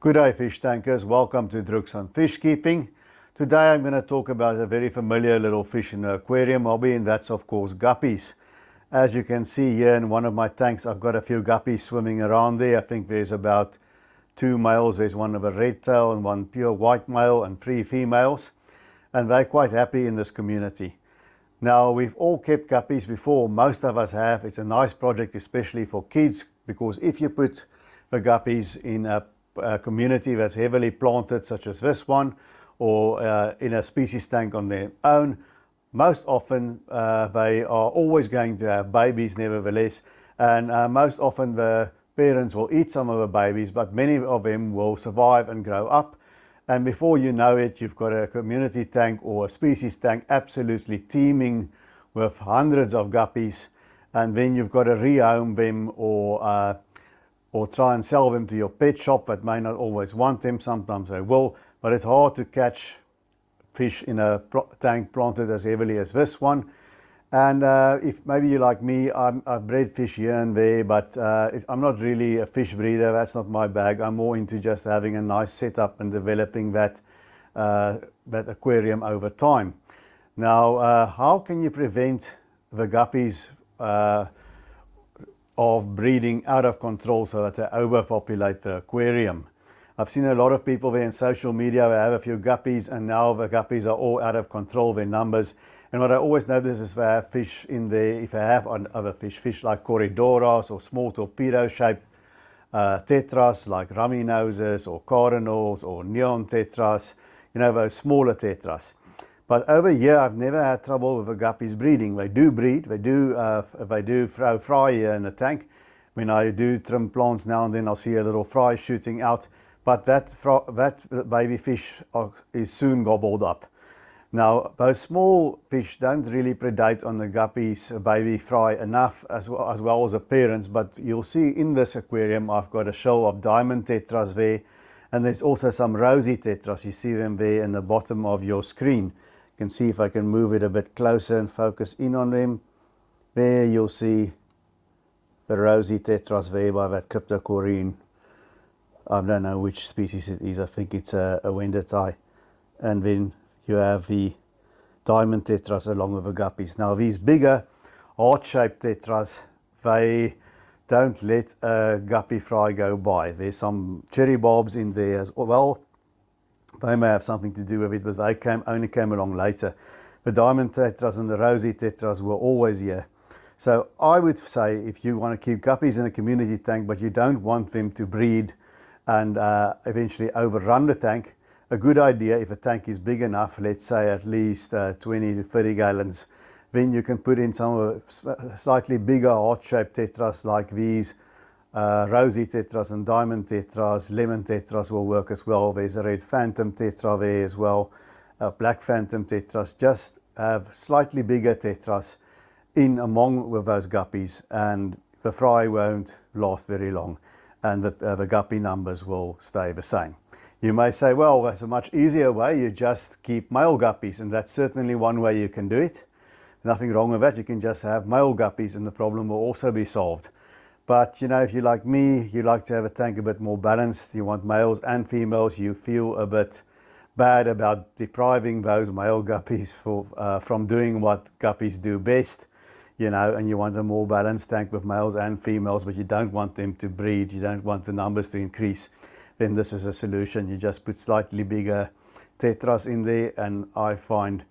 Good day, fish tankers. Welcome to Drooks on Fishkeeping. Today I'm going to talk about a very familiar little fish in the aquarium hobby, and that's of course guppies. As you can see here in one of my tanks, I've got a few guppies swimming around there. I think there's about 2 males. There's one of a red tail and one pure white male and 3 females. And they're quite happy in this community. Now, we've all kept guppies before. Most of us have. It's a nice project, especially for kids, because if you put the guppies in a community that's heavily planted, such as this one, or in a species tank on their own, most often they are always going to have babies nevertheless, and most often the parents will eat some of the babies, but many of them will survive and grow up, and before you know it, you've got a community tank or a species tank absolutely teeming with hundreds of guppies, and then you've got to rehome them or try and sell them to your pet shop that may not always want them. Sometimes they will, but it's hard to catch fish in a tank planted as heavily as this one. And if maybe you're like me, I've bred fish here and there, but I'm not really a fish breeder. That's not my bag. I'm more into just having a nice setup and developing that aquarium over time. Now, how can you prevent the guppies of breeding out of control so that they overpopulate the aquarium? I've seen a lot of people there in social media who have a few guppies, and now the guppies are all out of control, their numbers. And what I always notice is they have fish in there, if they have other fish like corridoras or small torpedo-shaped tetras like rummy noses or cardinals or neon tetras, you know, those smaller tetras. But over here, I've never had trouble with the guppies breeding. They do breed. They do throw fry here in the tank. When I do trim plants now and then, I'll see a little fry shooting out. But that baby fish is soon gobbled up. Now, those small fish don't really predate on the guppies baby fry enough, as well as the parents. But you'll see in this aquarium, I've got a show of diamond tetras there. And there's also some rosy tetras. You see them there in the bottom of your screen. You can see if I can move it a bit closer and focus in on them. There you'll see the rosy tetras there by that cryptocoryne. I don't know which species it is. I think it's a wendatai. And then you have the diamond tetras along with the guppies. Now these bigger heart-shaped tetras, they don't let a guppy fry go by. There's some cherry barbs in there as well. They may have something to do with it, but they only came along later. The diamond tetras and the rosy tetras were always here. So I would say if you want to keep guppies in a community tank, but you don't want them to breed and eventually overrun the tank, a good idea, if a tank is big enough, let's say at least 20 to 30 gallons, then you can put in some slightly bigger heart-shaped tetras like these. Rosy tetras and diamond tetras, lemon tetras will work as well. There's a red phantom tetra there as well. Black phantom tetras. Just have slightly bigger tetras in among with those guppies, and the fry won't last very long, and the guppy numbers will stay the same. You may say, well, there's a much easier way. You just keep male guppies, and that's certainly one way you can do it. Nothing wrong with that. You can just have male guppies and the problem will also be solved. But, you know, if you're like me, you like to have a tank a bit more balanced. You want males and females. You feel a bit bad about depriving those male guppies from doing what guppies do best, you know, and you want a more balanced tank with males and females, but you don't want them to breed. You don't want the numbers to increase. Then this is a solution. You just put slightly bigger tetras in there, and I find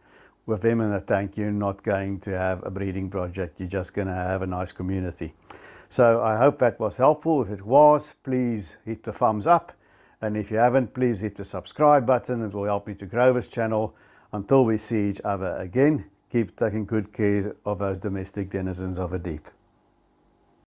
with them in a tank, you're not going to have a breeding project. You're just going to have a nice community. So I hope that was helpful. If it was, please hit the thumbs up. And if you haven't, please hit the subscribe button. It will help me to grow this channel. Until we see each other again, keep taking good care of those domestic denizens of the deep.